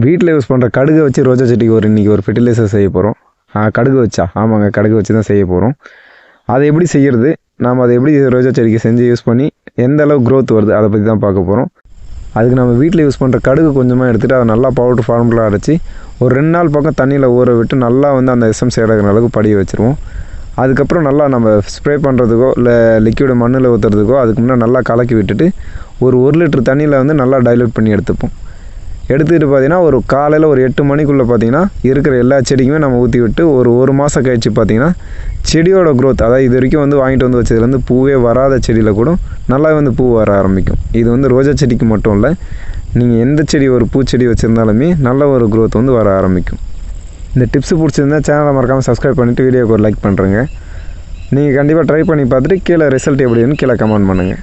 வீட்டில் யூஸ் பண்ணுற கடுகை வச்சு ரோஜா செடிக்கு இன்றைக்கி ஒரு ஃபெர்டிலைசர் செய்ய போகிறோம். கடுகு வச்சா ஆமாங்க, கடுகு வச்சு தான் செய்ய போகிறோம். அதை எப்படி செய்கிறது, நாம் அதை எப்படி ரோஜா செடிக்கு செஞ்சு யூஸ் பண்ணி எந்த அளவுக்கு க்ரோத் வருது அதை பற்றி தான் பார்க்க போகிறோம். அதுக்கு நம்ம வீட்டில் யூஸ் பண்ணுற கடுகு கொஞ்சமாக எடுத்துகிட்டு அதை நல்லா பவுடர் ஃபார்முலா அரைச்சி ஒரு 2 நாள் பக்கம் தண்ணியில் ஊற விட்டு நல்லா அந்த எஸ்எம்சி எடுக்கிற அளவுக்கு படிய வச்சுருவோம். அதுக்கப்புறம் நல்லா நம்ம ஸ்ப்ரே பண்ணுறதுக்கோ இல்லை லிக்விடை மண்ணில் ஊற்றுறதுக்கோ அதுக்கு முன்னே நல்லா கலக்கி விட்டுட்டு ஒரு 1 லிட்டர் தண்ணியில் நல்லா டைல்யூட் பண்ணி எடுத்துப்போம். எடுத்துக்கிட்டு பார்த்திங்கன்னா ஒரு காலையில் ஒரு 8 மணிக்குள்ளே பார்த்திங்கன்னா இருக்கிற எல்லா செடிக்குமே நம்ம ஊற்றி விட்டு ஒரு மாதம் கழித்து பார்த்திங்கன்னா செடியோட க்ரோத், அதாவது இது வரைக்கும் வாங்கிட்டு வச்சதுலேருந்து பூவே வராத செடியில் கூட நல்லா பூ வர ஆரம்பிக்கும். இது ரோஜா செடிக்கு மட்டும் இல்லை, நீங்கள் எந்த செடி ஒரு பூச்செடி வச்சுருந்தாலுமே நல்ல ஒரு க்ரோத் வர ஆரம்பிக்கும். இந்த டிப்ஸு பிடிச்சிருந்தா சேனலை மறக்காமல் சப்ஸ்கிரைப் பண்ணிவிட்டு வீடியோக்கு ஒரு லைக் பண்ணுறேங்க. நீங்கள் கண்டிப்பாக ட்ரை பண்ணி பார்த்துட்டு கீழே ரிசல்ட் எப்படின்னு கீழே கமெண்ட் பண்ணுங்கள்.